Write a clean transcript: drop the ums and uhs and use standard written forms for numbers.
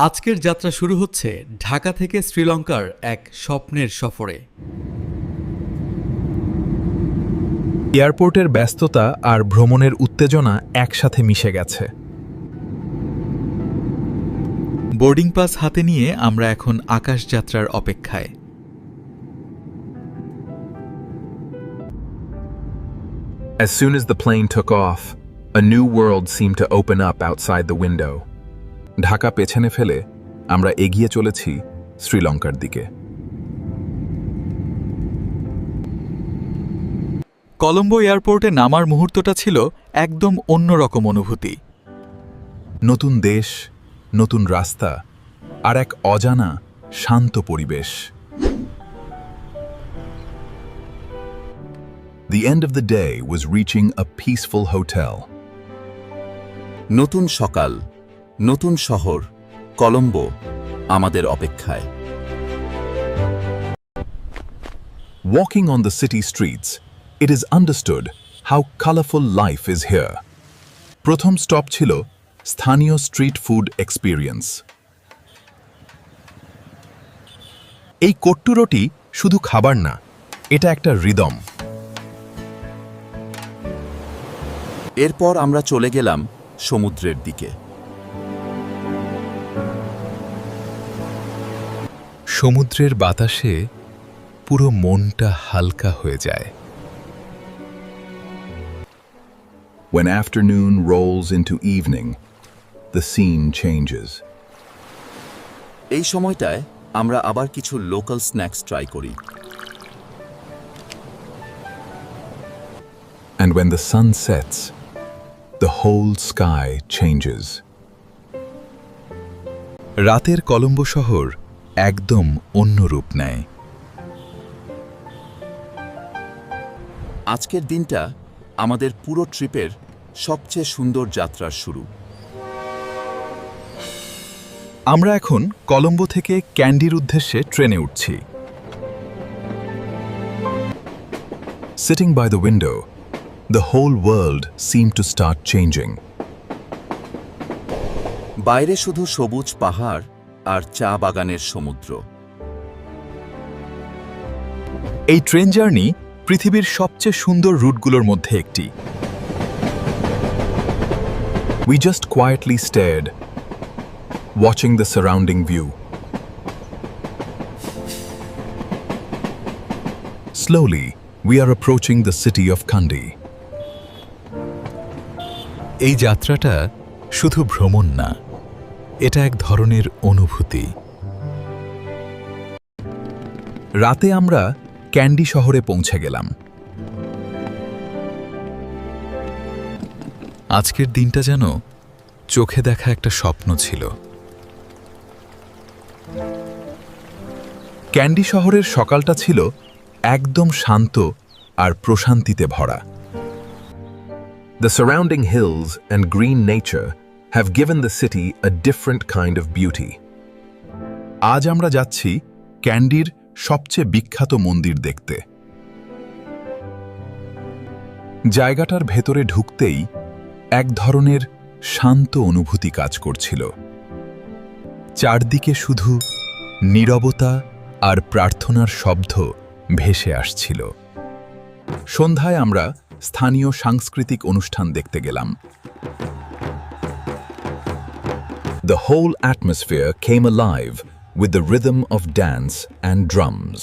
আজকের যাত্রা শুরু হচ্ছে ঢাকা থেকে শ্রীলঙ্কার এক স্বপ্নের সফরে। এয়ারপোর্টের ব্যস্ততা আর ভ্রমণের উত্তেজনা একসাথে মিশে গেছে। বোর্ডিং পাস হাতে নিয়ে আমরা এখন আকাশযাত্রার অপেক্ষায়। As soon as the plane took off, a new world seemed to open up outside the window. Dhaka পেছনে ফেলে আমরা এগিয়ে চলেছি শ্রীলঙ্কার দিকে। কলম্বো এয়ারপোর্টে নামার মুহূর্তটা ছিল একদম অন্যরকম অনুভূতি। নতুন দেশ, নতুন রাস্তা আর এক অজানা শান্ত পরিবেশ। The end of the day was reaching a peaceful hotel. নতুন সকাল, নতুন শহর, কলম্বো আমাদের অপেক্ষায়। Walking on the city streets, it is understood how colorful life is here. প্রথম স্টপ ছিল স্থানীয় স্ট্রিট ফুড এক্সপিরিয়েন্স। এই কট্টুরোটি শুধু খাবার না, এটা একটা রিদম। এরপর আমরা চলে গেলাম সমুদ্রের দিকে। সমুদ্রের বাতাসে পুরো মনটা হালকা হয়ে যায়। When afternoon rolls into evening, the scene changes. এই সময়টায় আমরা আবার কিছু লোকাল স্ন্যাক্স ট্রাই করি। And when the sun sets, the whole sky changes. রাতের কলম্বো শহর একদম অন্য রূপ নেয়। আজকের দিনটা আমাদের পুরো ট্রিপের সবচেয়ে সুন্দর যাত্রার শুরু। আমরা এখন কলম্বো থেকে ক্যান্ডির উদ্দেশ্যে ট্রেনে উঠছি। Sitting by the window, the whole world seemed to start changing. বাইরে শুধু সবুজ পাহাড় আর চা বাগানের সমুদ্র। এই ট্রেন জার্নি পৃথিবীর সবচেয়ে সুন্দর রুটগুলোর মধ্যে একটি। We just quietly stared, watching the surrounding view. Slowly, we are approaching the city of Kandy. এই যাত্রাটা শুধু ভ্রমণ না, এটা এক ধরনের অনুভূতি। রাতে আমরা ক্যান্ডি শহরে পৌঁছে গেলাম। আজকের দিনটা যেন চোখে দেখা একটা স্বপ্ন ছিল। ক্যান্ডি শহরের সকালটা ছিল একদম শান্ত আর প্রশান্তিতে ভরা। The surrounding hills and green nature have given the city a different kind of beauty. আজ আমরা যাচ্ছি ক্যান্ডির সবচেয়ে বিখ্যাত মন্দির দেখতে। জায়গাটার ভেতরে ঢুকতেই এক ধরনের শান্ত অনুভূতি কাজ করছিল। চারদিকে শুধু নীরবতা আর প্রার্থনার শব্দ ভেসে আসছিল। সন্ধ্যায় আমরা স্থানীয় সাংস্কৃতিক অনুষ্ঠান দেখতে গেলাম। The whole atmosphere came alive with the rhythm of dance and drums.